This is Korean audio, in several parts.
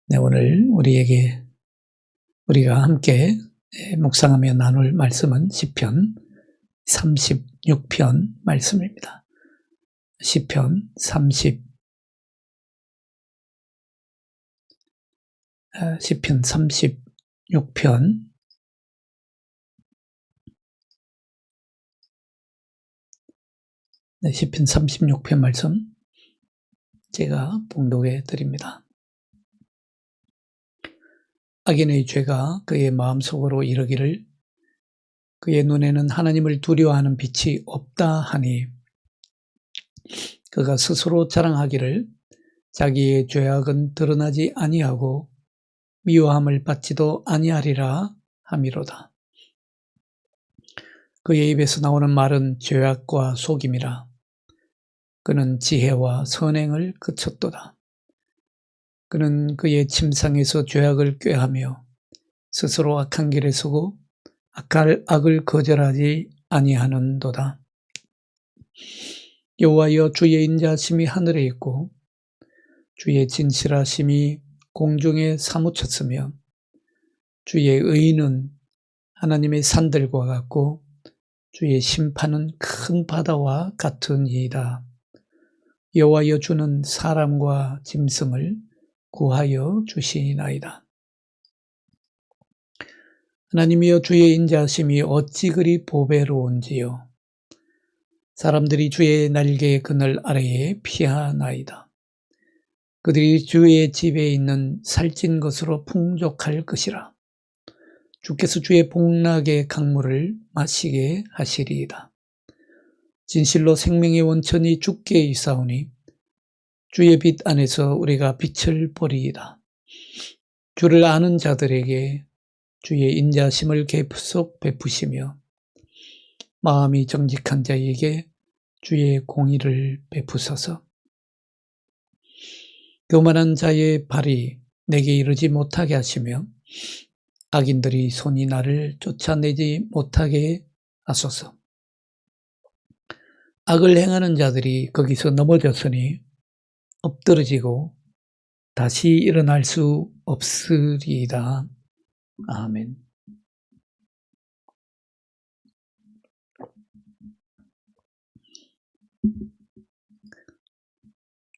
네, 오늘 우리가 함께 묵상하며 나눌 말씀은 시편 36편 말씀입니다. 시편 36편 네, 시편 36편 말씀 제가 봉독해 드립니다. 악인의 죄가 그의 마음속으로 이르기를 그의 눈에는 하나님을 두려워하는 빛이 없다 하니 그가 스스로 자랑하기를 자기의 죄악은 드러나지 아니하고 미워함을 받지도 아니하리라 함이로다. 그의 입에서 나오는 말은 죄악과 속임이라. 그는 지혜와 선행을 그쳤도다. 그는 그의 침상에서 죄악을 꾀하며 스스로 악한 길에 서고 악을 거절하지 아니하는도다. 여호와여, 주의 인자하심이 하늘에 있고 주의 진실하심이 공중에 사무쳤으며 주의 의는 하나님의 산들과 같고 주의 심판은 큰 바다와 같으니이다. 여호와여, 주는 사람과 짐승을 구하여 주시나이다. 하나님이여, 주의 인자하심이 어찌 그리 보배로운지요. 사람들이 주의 날개의 그늘 아래에 피하나이다. 그들이 주의 집에 있는 살찐 것으로 풍족할 것이라. 주께서 주의 복락의 강물을 마시게 하시리이다. 진실로 생명의 원천이 주께 있사오니 주의 빛 안에서 우리가 빛을 보리이다. 주를 아는 자들에게 주의 인자심을 계속 베푸시며 마음이 정직한 자에게 주의 공의를 베푸소서. 교만한 자의 발이 내게 이르지 못하게 하시며 악인들이 손이 나를 쫓아내지 못하게 하소서. 악을 행하는 자들이 거기서 넘어졌으니 엎드러지고 다시 일어날 수 없으리이다. 아멘.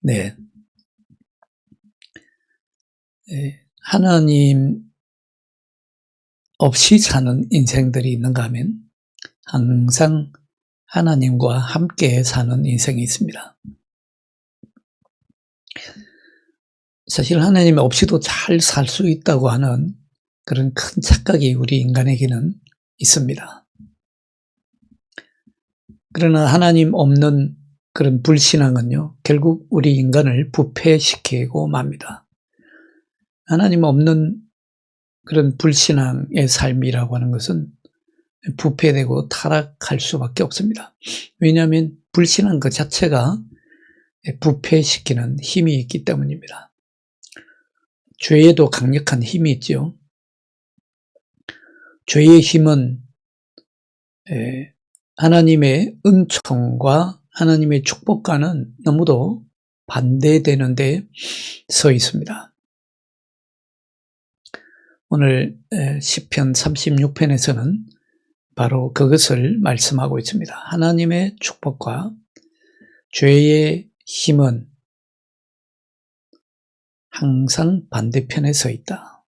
네. 하나님 없이 사는 인생들이 있는가 하면 항상 하나님과 함께 사는 인생이 있습니다. 사실 하나님 없이도 잘 살 수 있다고 하는 그런 큰 착각이 우리 인간에게는 있습니다. 그러나 하나님 없는 그런 불신앙은요, 결국 우리 인간을 부패시키고 맙니다. 하나님 없는 그런 불신앙의 삶이라고 하는 것은 부패되고 타락할 수밖에 없습니다. 왜냐하면 불신앙 그 자체가 부패시키는 힘이 있기 때문입니다. 죄에도 강력한 힘이 있죠. 죄의 힘은 하나님의 은총과 하나님의 축복과는 너무도 반대되는 데 서 있습니다. 오늘 시편 36편에서는 바로 그것을 말씀하고 있습니다. 하나님의 축복과 죄의 힘은 항상 반대편에 서 있다.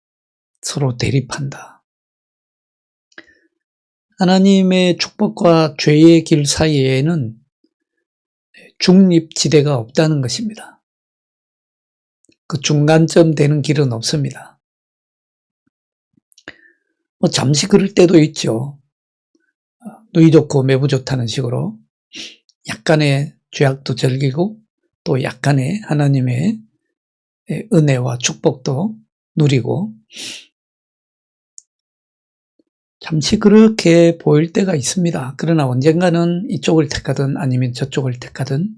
서로 대립한다. 하나님의 축복과 죄의 길 사이에는 중립지대가 없다는 것입니다. 그 중간점 되는 길은 없습니다. 잠시 그럴 때도 있죠. 누이 좋고 매부 좋다는 식으로 약간의 죄악도 즐기고 또 약간의 하나님의 은혜와 축복도 누리고 잠시 그렇게 보일 때가 있습니다. 그러나 언젠가는 이쪽을 택하든 아니면 저쪽을 택하든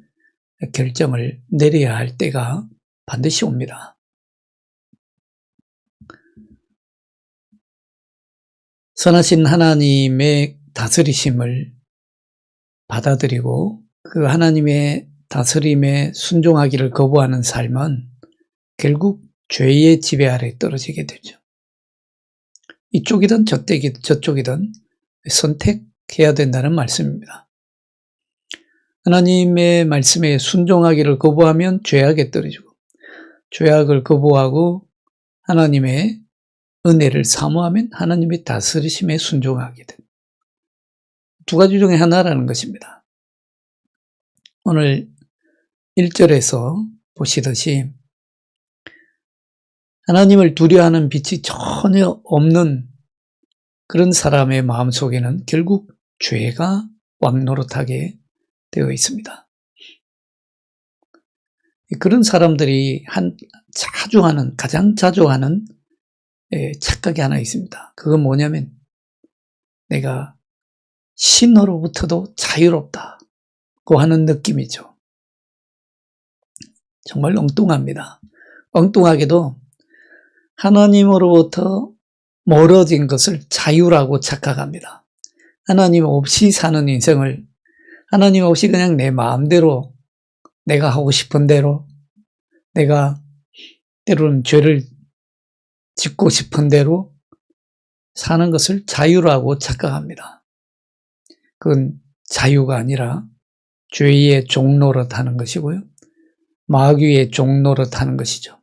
결정을 내려야 할 때가 반드시 옵니다. 선하신 하나님의 다스리심을 받아들이고 그 하나님의 다스림에 순종하기를 거부하는 삶은 결국 죄의 지배 아래 떨어지게 되죠. 이쪽이든 저쪽이든 선택해야 된다는 말씀입니다. 하나님의 말씀에 순종하기를 거부하면 죄악에 떨어지고, 죄악을 거부하고 하나님의 은혜를 사모하면 하나님의 다스리심에 순종하게 됩니다. 두 가지 중에 하나라는 것입니다. 오늘 1절에서 보시듯이 하나님을 두려워하는 빛이 전혀 없는 그런 사람의 마음속에는 결국 죄가 왕노릇하게 되어 있습니다. 그런 사람들이 가장 자주 하는 착각이 하나 있습니다. 그건 뭐냐면 내가 신으로부터도 자유롭다고 하는 느낌이죠. 정말 엉뚱합니다. 엉뚱하게도 하나님으로부터 멀어진 것을 자유라고 착각합니다. 하나님 없이 사는 인생을, 하나님 없이 그냥 내 마음대로, 내가 하고 싶은 대로, 내가 때로는 죄를 짓고 싶은 대로 사는 것을 자유라고 착각합니다. 그건 자유가 아니라 죄의 종노릇 하는 것이고요. 마귀의 종노릇 하는 것이죠.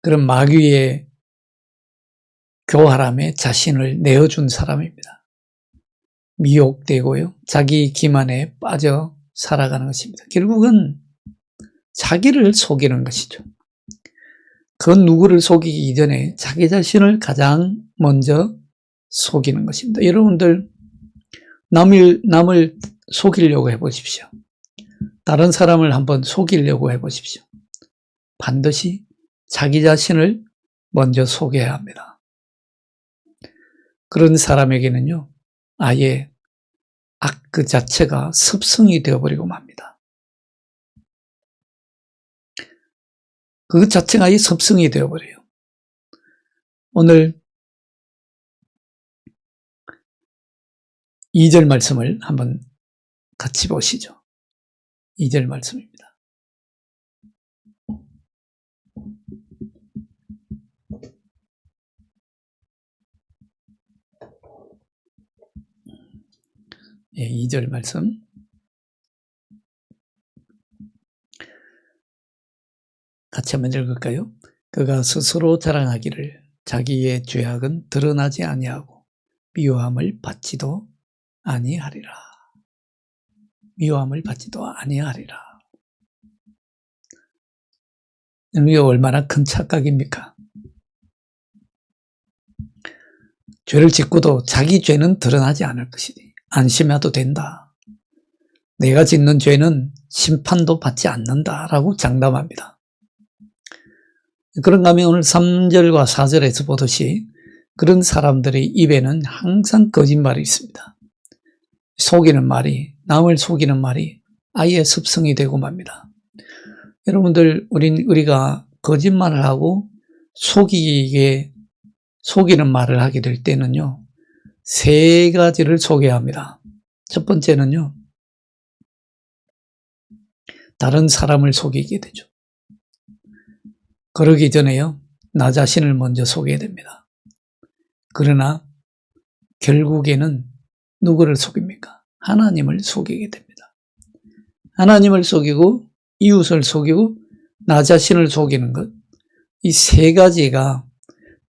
그런 마귀의 교활함에 자신을 내어준 사람입니다. 미혹되고요. 자기 기만에 빠져 살아가는 것입니다. 결국은 자기를 속이는 것이죠. 그 누구를 속이기 이전에 자기 자신을 가장 먼저 속이는 것입니다. 여러분들 남을 속이려고 해보십시오. 다른 사람을 한번 속이려고 해보십시오. 반드시 자기 자신을 먼저 속여야 합니다. 그런 사람에게는요, 아예 악 그 자체가 습성이 되어버리고 맙니다. 그 자체가 아예 습성이 되어버려요. 오늘 2절 말씀을 한번 같이 보시죠. 2절 말씀입니다. 예, 2절 말씀. 같이 한번 읽을까요? 그가 스스로 자랑하기를 자기의 죄악은 드러나지 아니하고 미워함을 받지도 아니하리라. 미워함을 받지도 아니하리라. 이게 얼마나 큰 착각입니까? 죄를 짓고도 자기 죄는 드러나지 않을 것이니 안심해도 된다. 내가 짓는 죄는 심판도 받지 않는다라고 장담합니다. 그런가 하면 오늘 3절과 4절에서 보듯이 그런 사람들의 입에는 항상 거짓말이 있습니다. 속이는 말이, 남을 속이는 말이 아예 습성이 되고 맙니다. 여러분들, 우리가 거짓말을 하고 속이는 말을 하게 될 때는요, 세 가지를 속여야 합니다. 첫 번째는요, 다른 사람을 속이게 되죠. 그러기 전에요, 나 자신을 먼저 속여야 됩니다. 그러나 결국에는 누구를 속입니까? 하나님을 속이게 됩니다. 하나님을 속이고 이웃을 속이고 나 자신을 속이는 것, 이 세 가지가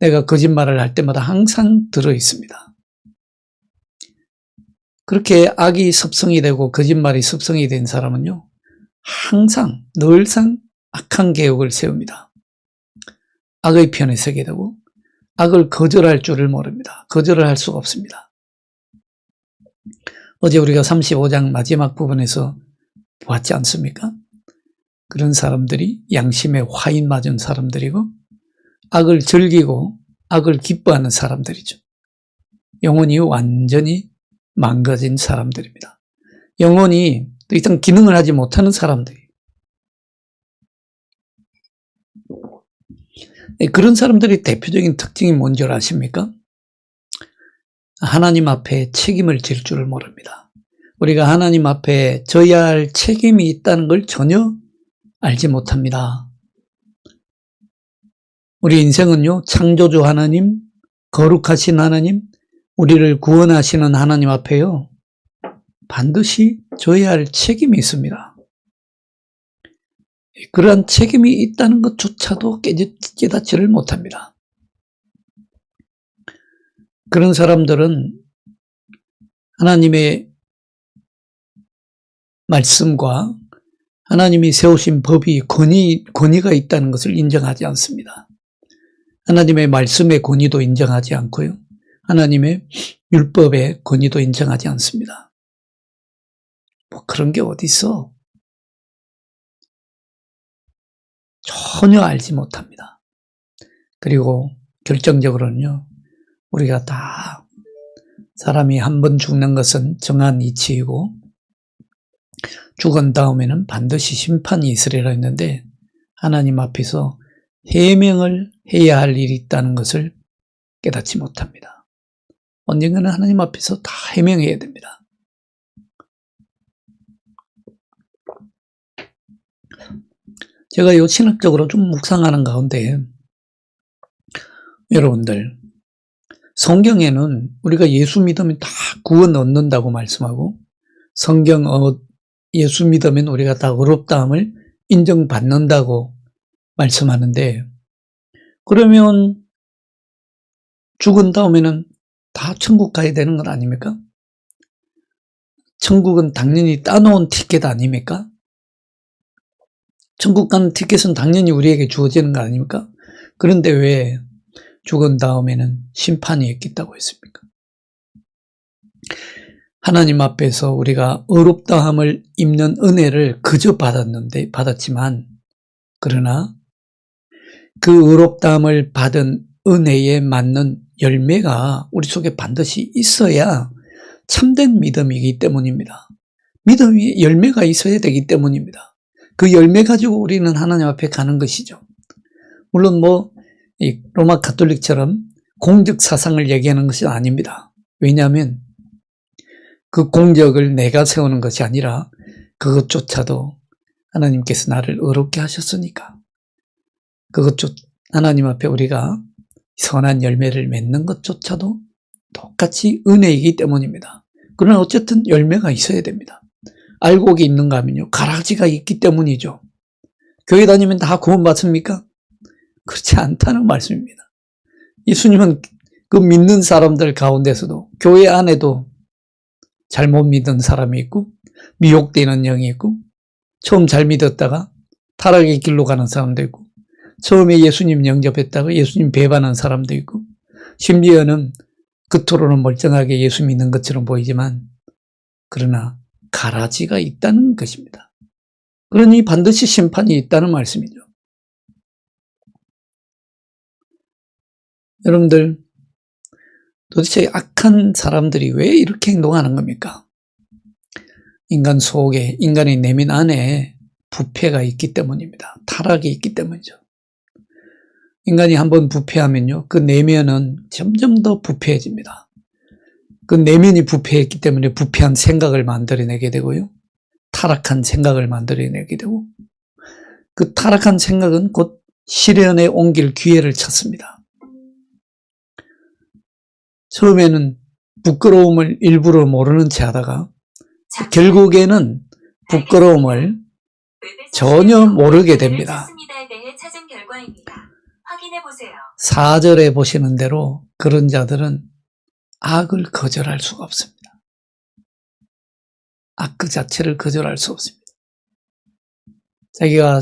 내가 거짓말을 할 때마다 항상 들어있습니다. 그렇게 악이 습성이 되고 거짓말이 습성이 된 사람은요, 항상 늘상 악한 계획을 세웁니다. 악의 편에 서게 되고 악을 거절할 줄을 모릅니다. 거절을 할 수가 없습니다. 어제 우리가 35장 마지막 부분에서 보았지 않습니까? 그런 사람들이 양심에 화인 맞은 사람들이고 악을 즐기고 악을 기뻐하는 사람들이죠. 영혼이 완전히 망가진 사람들입니다. 영혼이 더 이상 기능을 하지 못하는 사람들이. 그런 사람들의 대표적인 특징이 뭔지 아십니까? 하나님 앞에 책임을 질 줄을 모릅니다. 우리가 하나님 앞에 져야 할 책임이 있다는 걸 전혀 알지 못합니다. 우리 인생은요, 창조주 하나님, 거룩하신 하나님, 우리를 구원하시는 하나님 앞에요, 반드시 져야 할 책임이 있습니다. 그러한 책임이 있다는 것조차도 깨닫지를 못합니다. 그런 사람들은 하나님의 말씀과 하나님이 세우신 법이 권위가 있다는 것을 인정하지 않습니다. 하나님의 말씀의 권위도 인정하지 않고요. 하나님의 율법의 권위도 인정하지 않습니다. 뭐 그런 게 어디 있어? 전혀 알지 못합니다. 그리고 결정적으로는요, 우리가 다 사람이 한 번 죽는 것은 정한 이치이고 죽은 다음에는 반드시 심판이 있으리라 했는데 하나님 앞에서 해명을 해야 할 일이 있다는 것을 깨닫지 못합니다. 언젠가는 하나님 앞에서 다 해명해야 됩니다. 제가 요 신학적으로 좀 묵상하는 가운데 여러분들, 성경에는 우리가 예수 믿으면 다 구원 얻는다고 말씀하고 예수 믿으면 우리가 다 의롭다함을 인정받는다고 말씀하는데, 그러면 죽은 다음에는 다 천국 가야 되는 건 아닙니까? 천국은 당연히 따놓은 티켓 아닙니까? 천국 가는 티켓은 당연히 우리에게 주어지는 거 아닙니까? 그런데 왜 죽은 다음에는 심판이 있겠다고 했습니까? 하나님 앞에서 우리가 의롭다함을 입는 은혜를 그저 받았지만, 그러나 그 의롭다함을 받은 은혜에 맞는 열매가 우리 속에 반드시 있어야 참된 믿음이기 때문입니다. 믿음이 열매가 있어야 되기 때문입니다. 그 열매 가지고 우리는 하나님 앞에 가는 것이죠. 물론 이 로마 가톨릭처럼 공적 사상을 얘기하는 것이 아닙니다. 왜냐하면 그 공적을 내가 세우는 것이 아니라 그것조차도 하나님께서 나를 의롭게 하셨으니까, 하나님 앞에 우리가 선한 열매를 맺는 것조차도 똑같이 은혜이기 때문입니다. 그러나 어쨌든 열매가 있어야 됩니다. 알곡이 있는가 하면요, 가라지가 있기 때문이죠. 교회 다니면 다 구원받습니까? 그렇지 않다는 말씀입니다. 예수님은 그 믿는 사람들 가운데서도 교회 안에도 잘못 믿은 사람이 있고 미혹되는 영이 있고 처음 잘 믿었다가 타락의 길로 가는 사람도 있고 처음에 예수님 영접했다가 예수님 배반한 사람도 있고 심지어는 겉으로는 멀쩡하게 예수 믿는 것처럼 보이지만 그러나 가라지가 있다는 것입니다. 그러니 반드시 심판이 있다는 말씀이죠. 여러분들, 도대체 악한 사람들이 왜 이렇게 행동하는 겁니까? 인간 속에, 인간의 내면 안에 부패가 있기 때문입니다. 타락이 있기 때문이죠. 인간이 한번 부패하면요, 그 내면은 점점 더 부패해집니다. 그 내면이 부패했기 때문에 부패한 생각을 만들어내게 되고요, 타락한 생각을 만들어내게 되고, 그 타락한 생각은 곧 시련에 옮길 기회를 찾습니다. 처음에는 부끄러움을 일부러 모르는 채 하다가 결국에는 부끄러움을 전혀 모르게 됩니다. 4절에 보시는 대로 그런 자들은 악을 거절할 수가 없습니다. 악 그 자체를 거절할 수 없습니다. 자기가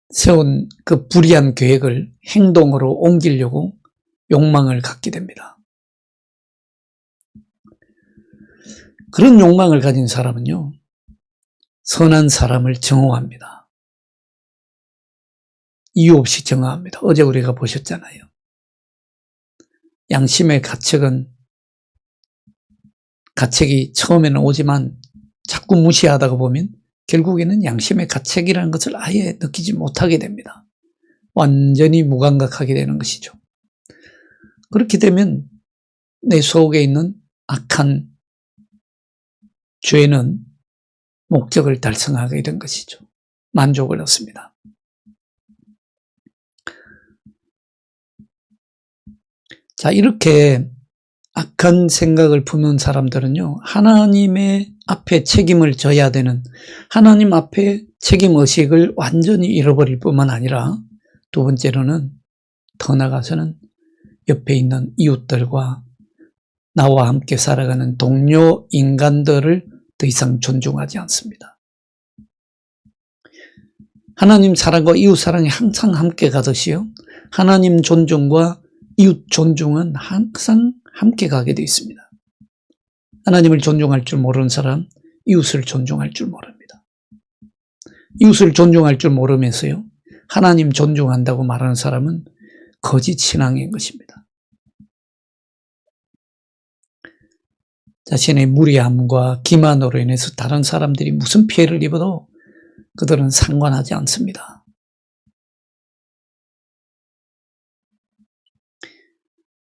세운 그 불의한 계획을 행동으로 옮기려고 욕망을 갖게 됩니다. 그런 욕망을 가진 사람은요, 선한 사람을 정오합니다. 이유 없이 정오합니다. 어제 우리가 보셨잖아요. 양심의 가책이 처음에는 오지만 자꾸 무시하다가 보면 결국에는 양심의 가책이라는 것을 아예 느끼지 못하게 됩니다. 완전히 무감각하게 되는 것이죠. 그렇게 되면 내 속에 있는 악한 죄는 목적을 달성하게 된 것이죠. 만족을 얻습니다. 자, 이렇게 악한 생각을 품는 사람들은요, 하나님의 앞에 책임을 져야 되는, 하나님 앞에 책임의식을 완전히 잃어버릴 뿐만 아니라, 두 번째로는 더 나아가서는 옆에 있는 이웃들과 나와 함께 살아가는 동료 인간들을 더 이상 존중하지 않습니다. 하나님 사랑과 이웃 사랑이 항상 함께 가듯이요, 하나님 존중과 이웃 존중은 항상 함께 가게 되어 있습니다. 하나님을 존중할 줄 모르는 사람, 이웃을 존중할 줄 모릅니다. 이웃을 존중할 줄 모르면서요, 하나님 존중한다고 말하는 사람은 거짓 신앙인 것입니다. 자신의 무리함과 기만으로 인해서 다른 사람들이 무슨 피해를 입어도 그들은 상관하지 않습니다.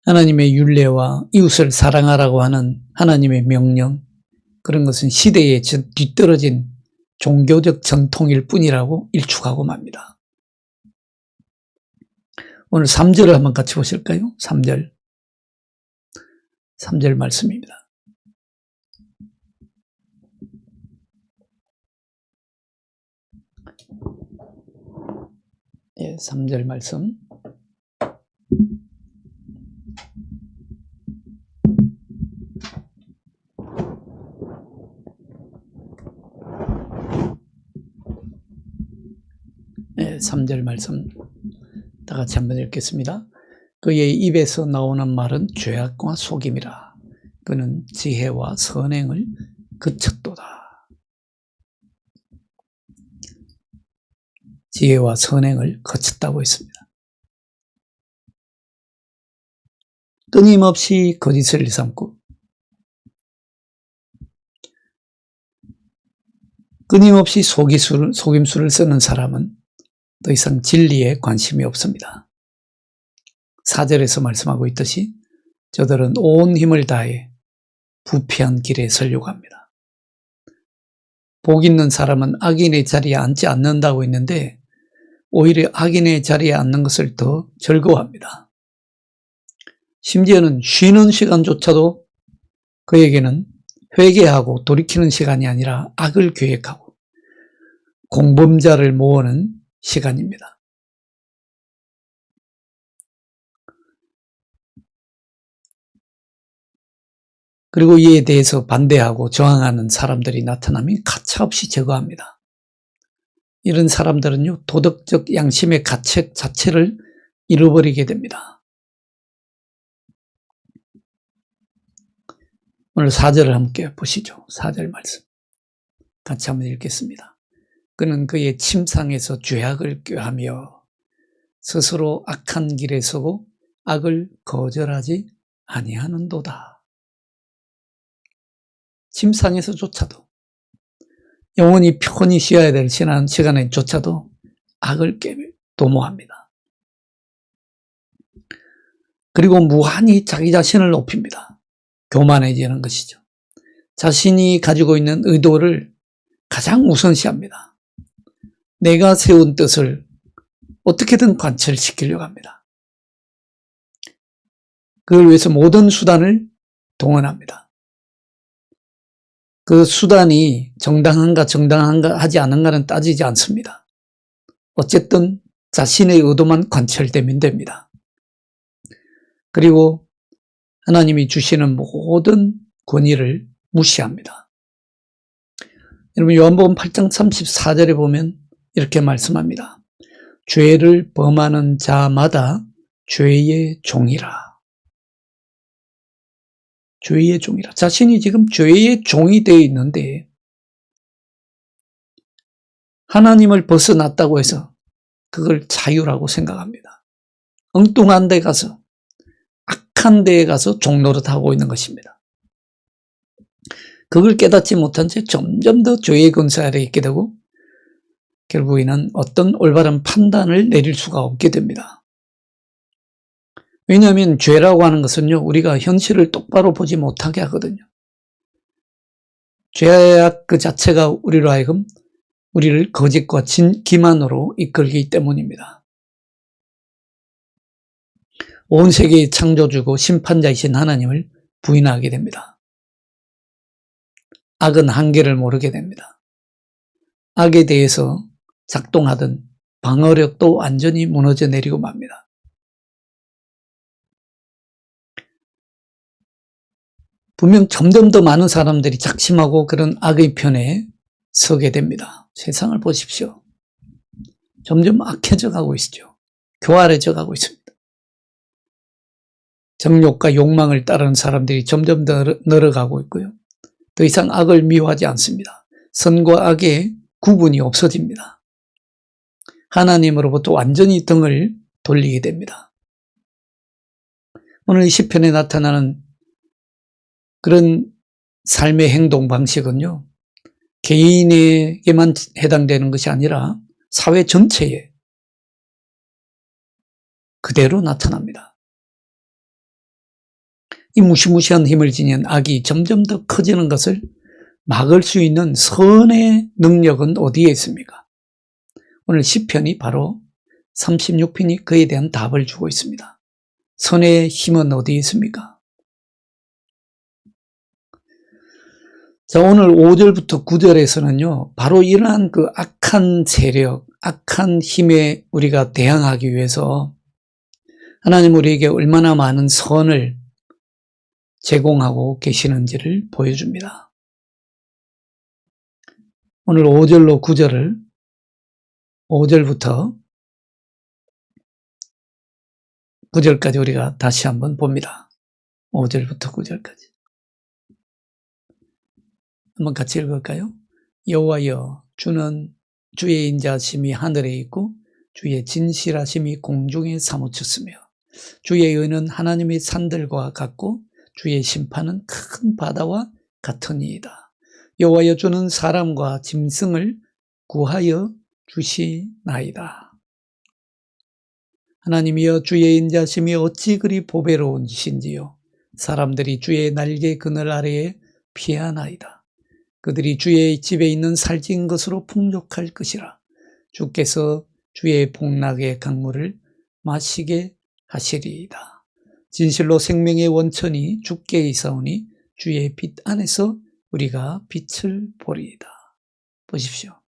하나님의 율례와 이웃을 사랑하라고 하는 하나님의 명령, 그런 것은 시대에 뒤떨어진 종교적 전통일 뿐이라고 일축하고 맙니다. 오늘 3절을 한번 같이 보실까요? 3절 말씀입니다. 예, 3절 말씀. 예, 3절 말씀 다 같이 한번 읽겠습니다. 그의 입에서 나오는 말은 죄악과 속임이라. 그는 지혜와 선행을 그쳤도다. 지혜와 선행을 거쳤다고 했습니다. 끊임없이 거짓을 일삼고 끊임없이 속임수를 쓰는 사람은 더 이상 진리에 관심이 없습니다. 4절에서 말씀하고 있듯이 저들은 온 힘을 다해 부패한 길에 서려고 합니다. 복 있는 사람은 악인의 자리에 앉지 않는다고 했는데 오히려 악인의 자리에 앉는 것을 더 즐거워합니다. 심지어는 쉬는 시간조차도 그에게는 회개하고 돌이키는 시간이 아니라 악을 계획하고 공범자를 모으는 시간입니다. 그리고 이에 대해서 반대하고 저항하는 사람들이 나타나면 가차없이 제거합니다. 이런 사람들은요, 도덕적 양심의 가책 자체를 잃어버리게 됩니다. 오늘 4절을 함께 보시죠. 4절 말씀 같이 한번 읽겠습니다. 그는 그의 침상에서 죄악을 꾀하며 스스로 악한 길에 서고 악을 거절하지 아니하는도다. 침상에서조차도 영원히 편히 쉬어야 될 시간에조차도 악을 도모합니다. 그리고 무한히 자기 자신을 높입니다. 교만해지는 것이죠. 자신이 가지고 있는 의도를 가장 우선시합니다. 내가 세운 뜻을 어떻게든 관철시키려고 합니다. 그걸 위해서 모든 수단을 동원합니다. 그 수단이 정당한가 하지 않은가는 따지지 않습니다. 어쨌든 자신의 의도만 관철되면 됩니다. 그리고 하나님이 주시는 모든 권위를 무시합니다. 여러분 요한복음 8장 34절에 보면 이렇게 말씀합니다. 죄를 범하는 자마다 죄의 종이라. 죄의 종이라. 자신이 지금 죄의 종이 되어 있는데 하나님을 벗어났다고 해서 그걸 자유라고 생각합니다. 엉뚱한 데 가서 악한 데에 가서 종노릇하고 있는 것입니다. 그걸 깨닫지 못한 채 점점 더 죄의 근세 아래에 있게 되고 결국에는 어떤 올바른 판단을 내릴 수가 없게 됩니다. 왜냐하면 죄라고 하는 것은요, 우리가 현실을 똑바로 보지 못하게 하거든요. 죄악 그 자체가 우리로 하여금 우리를 거짓과 기만으로 이끌기 때문입니다. 온 세계의 창조주고 심판자이신 하나님을 부인하게 됩니다. 악은 한계를 모르게 됩니다. 악에 대해서 작동하던 방어력도 완전히 무너져 내리고 맙니다. 분명 점점 더 많은 사람들이 작심하고 그런 악의 편에 서게 됩니다. 세상을 보십시오. 점점 악해져 가고 있죠. 교활해져 가고 있습니다. 정욕과 욕망을 따르는 사람들이 점점 더 늘어가고 있고요. 더 이상 악을 미워하지 않습니다. 선과 악의 구분이 없어집니다. 하나님으로부터 완전히 등을 돌리게 됩니다. 오늘 이 시편에 나타나는 그런 삶의 행동 방식은요, 개인에게만 해당되는 것이 아니라 사회 전체에 그대로 나타납니다. 이 무시무시한 힘을 지닌 악이 점점 더 커지는 것을 막을 수 있는 선의 능력은 어디에 있습니까? 오늘 시편이 바로 36편이 그에 대한 답을 주고 있습니다. 선의 힘은 어디에 있습니까? 자, 오늘 5절부터 9절에서는요, 바로 이러한 그 악한 세력, 악한 힘에 우리가 대항하기 위해서 하나님 우리에게 얼마나 많은 선을 제공하고 계시는지를 보여줍니다. 오늘 5절로 9절을 5절부터 9절까지 우리가 다시 한번 봅니다. 5절부터 9절까지. 한번 같이 읽을까요? 여호와여, 주는 주의 인자심이 하늘에 있고 주의 진실하심이 공중에 사무쳤으며 주의 의는 하나님의 산들과 같고 주의 심판은 큰 바다와 같으니이다. 여호와여, 주는 사람과 짐승을 구하여 주시나이다. 하나님이여, 주의 인자심이 어찌 그리 보배로운지요. 사람들이 주의 날개 그늘 아래에 피하나이다. 그들이 주의 집에 있는 살찐 것으로 풍족할 것이라. 주께서 주의 복락의 강물을 마시게 하시리이다. 진실로 생명의 원천이 주께 있사오니 주의 빛 안에서 우리가 빛을 보리이다. 보십시오.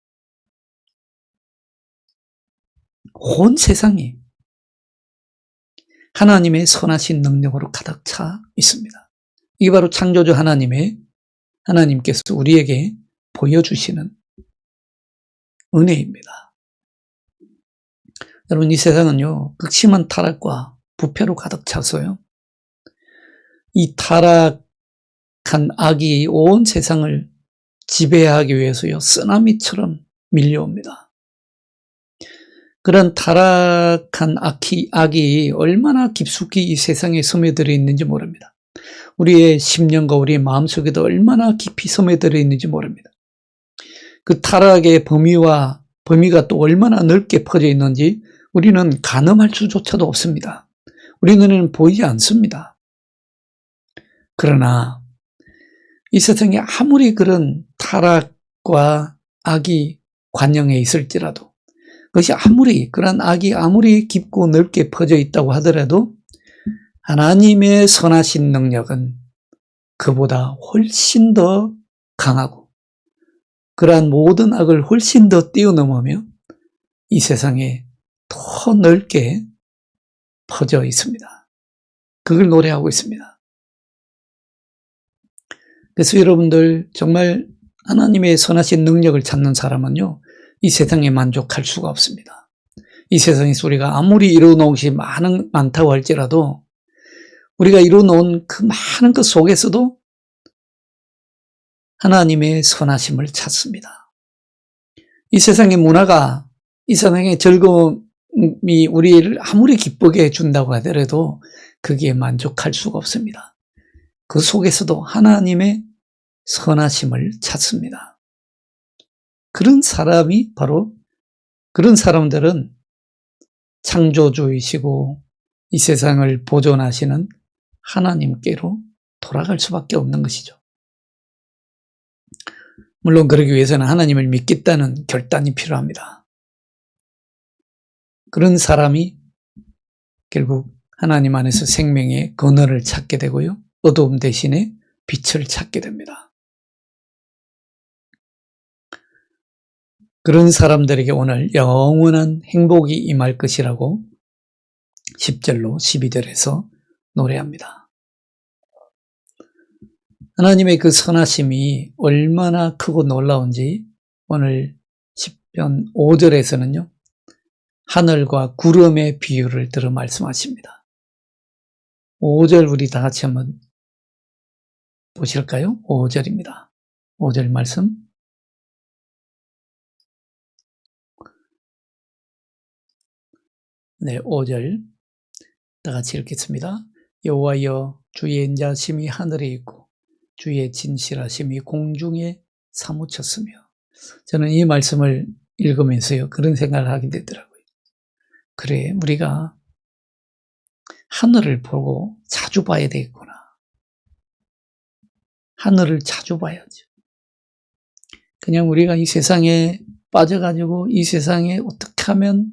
온 세상이 하나님의 선하신 능력으로 가득 차 있습니다. 이게 바로 창조주 하나님께서 우리에게 보여주시는 은혜입니다. 여러분, 이 세상은요, 극심한 타락과 부패로 가득 차서요, 이 타락한 악이 온 세상을 지배하기 위해서요, 쓰나미처럼 밀려옵니다. 그런 타락한 악이 얼마나 깊숙이 이 세상에 스며들어 있는지 모릅니다. 우리의 심령과 우리의 마음속에도 얼마나 깊이 스며들어 있는지 모릅니다. 그 타락의 범위가 또 얼마나 넓게 퍼져 있는지 우리는 가늠할 수조차도 없습니다. 우리 눈에는 보이지 않습니다. 그러나 이 세상에 아무리 그런 타락과 악이 관영해 있을지라도, 그것이 그런 악이 아무리 깊고 넓게 퍼져 있다고 하더라도 하나님의 선하신 능력은 그보다 훨씬 더 강하고 그러한 모든 악을 훨씬 더 뛰어넘으며 이 세상에 더 넓게 퍼져 있습니다. 그걸 노래하고 있습니다. 그래서 여러분들 정말 하나님의 선하신 능력을 찾는 사람은요, 이 세상에 만족할 수가 없습니다. 이 세상에서 우리가 아무리 이루어놓은 것이 많다고 할지라도 우리가 이루어놓은 그 많은 것 속에서도 하나님의 선하심을 찾습니다. 이 세상의 문화가, 이 세상의 즐거움이 우리를 아무리 기쁘게 해준다고 하더라도 거기에 만족할 수가 없습니다. 그 속에서도 하나님의 선하심을 찾습니다. 그런 사람들은 창조주이시고 이 세상을 보존하시는 하나님께로 돌아갈 수밖에 없는 것이죠. 물론 그러기 위해서는 하나님을 믿겠다는 결단이 필요합니다. 그런 사람이 결국 하나님 안에서 생명의 근원을 찾게 되고요. 어두움 대신에 빛을 찾게 됩니다. 그런 사람들에게 오늘 영원한 행복이 임할 것이라고 10절로 12절에서 노래합니다. 하나님의 그 선하심이 얼마나 크고 놀라운지 오늘 10편 5절에서는요. 하늘과 구름의 비유를 들어 말씀하십니다. 5절 우리 다 같이 한번 보실까요? 5절입니다. 5절 말씀. 네, 5절 다 같이 읽겠습니다. 여호와여 주의 인자심이 하늘에 있고 주의 진실하심이 공중에 사무쳤으며. 저는 이 말씀을 읽으면서요 그런 생각을 하게 되더라고요. 그래, 우리가 하늘을 보고 자주 봐야 되겠구나. 하늘을 자주 봐야죠. 그냥 우리가 이 세상에 빠져가지고 이 세상에 어떻게 하면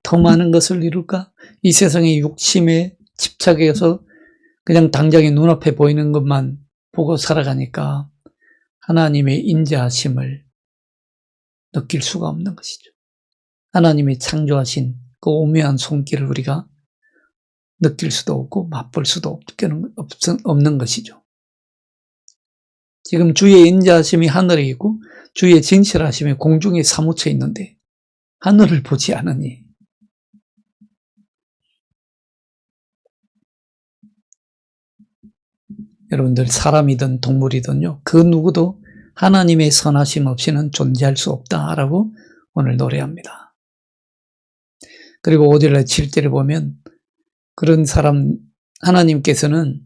더 많은 것을 이룰까? 이 세상의 욕심에 집착해서 그냥 당장에 눈앞에 보이는 것만 보고 살아가니까 하나님의 인자하심을 느낄 수가 없는 것이죠. 하나님이 창조하신 그 오묘한 손길을 우리가 느낄 수도 없고 맛볼 수도 없는 것이죠. 지금 주의 인자하심이 하늘에 있고 주의 진실하심이 공중에 사무쳐 있는데 하늘을 보지 않으니 여러분들 사람이든 동물이든요 그 누구도 하나님의 선하심 없이는 존재할 수 없다라고 오늘 노래합니다. 그리고 5절에 7절에 보면 그런 사람 하나님께서는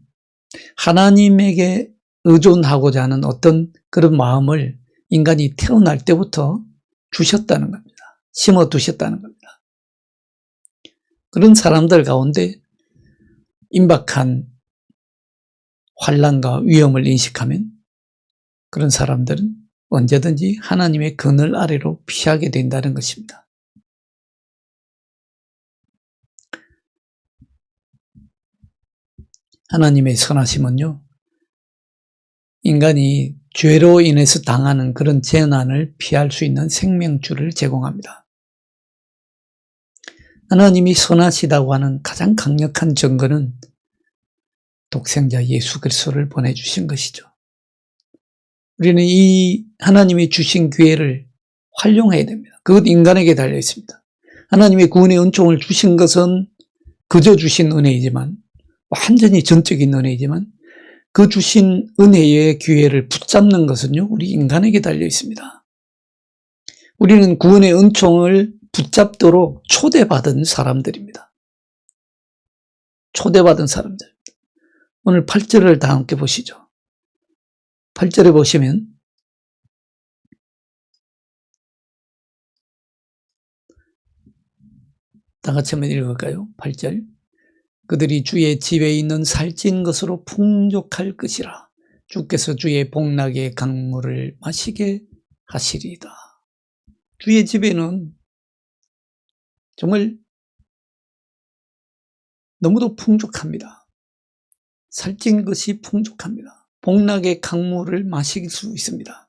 하나님에게 의존하고자 하는 어떤 그런 마음을 인간이 태어날 때부터 주셨다는 겁니다. 심어두셨다는 겁니다. 그런 사람들 가운데 임박한 환난과 위험을 인식하면 그런 사람들은 언제든지 하나님의 그늘 아래로 피하게 된다는 것입니다. 하나님의 선하심은요, 인간이 죄로 인해서 당하는 그런 재난을 피할 수 있는 생명줄을 제공합니다. 하나님이 선하시다고 하는 가장 강력한 증거는 독생자 예수 그리스도를 보내주신 것이죠. 우리는 이 하나님이 주신 기회를 활용해야 됩니다. 그것 인간에게 달려 있습니다. 하나님의 구원의 은총을 주신 것은 그저 주신 은혜이지만 완전히 전적인 은혜이지만 그 주신 은혜의 기회를 붙잡는 것은요 우리 인간에게 달려 있습니다. 우리는 구원의 은총을 붙잡도록 초대받은 사람들입니다. 초대받은 사람들. 오늘 8절을 다 함께 보시죠. 8절에 보시면 다 같이 한번 읽을까요? 8절. 그들이 주의 집에 있는 살찐 것으로 풍족할 것이라. 주께서 주의 복락의 강물을 마시게 하시리이다. 주의 집에는 정말 너무도 풍족합니다. 살찐 것이 풍족합니다. 복락의 강물을 마실 수 있습니다.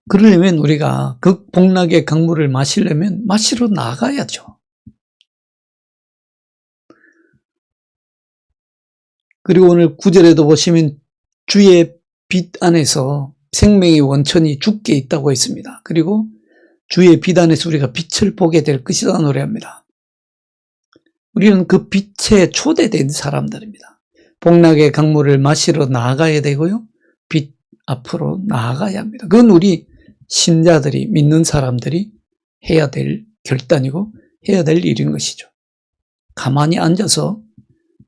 그러려면 우리가 그 복락의 강물을 마시려면 마시러 나가야죠. 그리고 오늘 9절에도 보시면 주의 빛 안에서 생명의 원천이 주께 있다고 했습니다. 그리고 주의 빛 안에서 우리가 빛을 보게 될 것이다 노래합니다. 우리는 그 빛에 초대된 사람들입니다. 복락의 강물을 마시러 나아가야 되고요. 빛 앞으로 나아가야 합니다. 그건 우리 신자들이, 믿는 사람들이 해야 될 결단이고 해야 될 일인 것이죠. 가만히 앉아서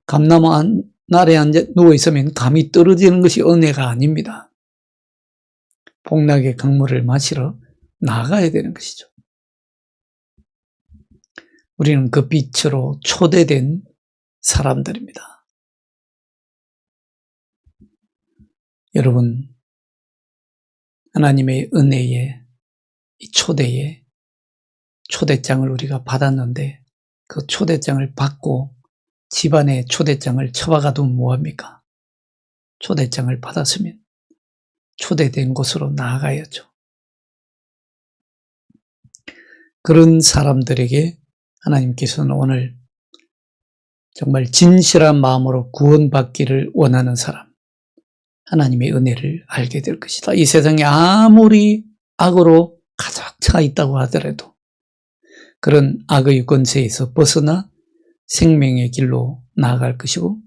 감나무 날에 누워있으면 감이 떨어지는 것이 은혜가 아닙니다. 복락의 강물을 마시러 나가야 되는 것이죠. 우리는 그 빛으로 초대된 사람들입니다. 여러분, 하나님의 은혜에, 이 초대에 초대장을 우리가 받았는데 그 초대장을 받고 집안에 초대장을 처박아두면 뭐합니까? 초대장을 받았으면 초대된 곳으로 나아가야죠. 그런 사람들에게 하나님께서는 오늘 정말 진실한 마음으로 구원받기를 원하는 사람, 하나님의 은혜를 알게 될 것이다. 이 세상에 아무리 악으로 가득 차 있다고 하더라도 그런 악의 권세에서 벗어나 생명의 길로 나아갈 것이고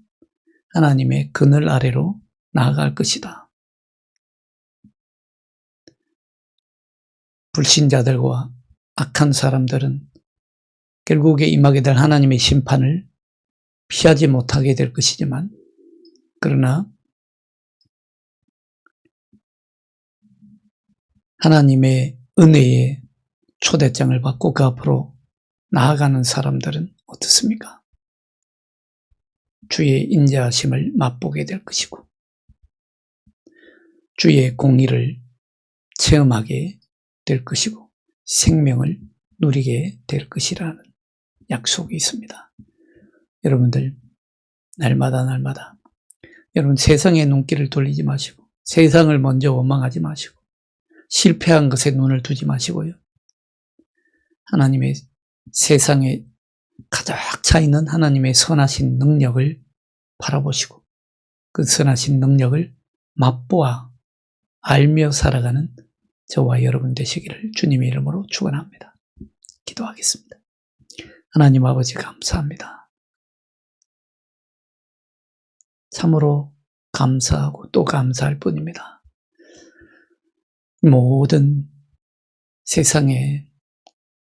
하나님의 그늘 아래로 나아갈 것이다. 불신자들과 악한 사람들은 결국에 임하게 될 하나님의 심판을 피하지 못하게 될 것이지만, 그러나 하나님의 은혜의 초대장을 받고 그 앞으로 나아가는 사람들은 어떻습니까? 주의 인자하심을 맛보게 될 것이고 주의 공의를 체험하게 될 것이고 생명을 누리게 될 것이라는 약속이 있습니다. 여러분들 날마다 여러분 세상의 눈길을 돌리지 마시고 세상을 먼저 원망하지 마시고 실패한 것에 눈을 두지 마시고요. 하나님의 세상에 가득 차 있는 하나님의 선하신 능력을 바라보시고 그 선하신 능력을 맛보아 알며 살아가는 저와 여러분 되시기를 주님의 이름으로 축원합니다. 기도하겠습니다. 하나님 아버지 감사합니다. 참으로 감사하고 또 감사할 뿐입니다. 모든 세상에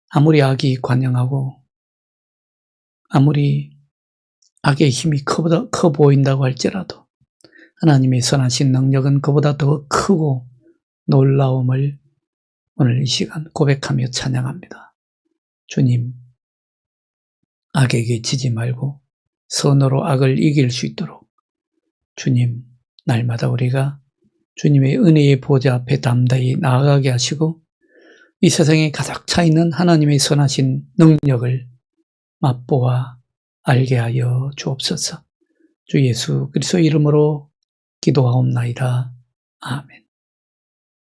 아무리 악이 관영하고 아무리 악의 힘이 커 보인다고 할지라도 하나님의 선하신 능력은 그보다 더 크고 놀라움을 오늘 이 시간 고백하며 찬양합니다. 주님, 악에게 지지 말고 선으로 악을 이길 수 있도록 주님, 날마다 우리가 주님의 은혜의 보좌 앞에 담대히 나아가게 하시고 이 세상에 가득 차 있는 하나님의 선하신 능력을 맛보아 알게 하여 주옵소서. 주 예수 그리스도 이름으로 기도하옵나이다. 아멘.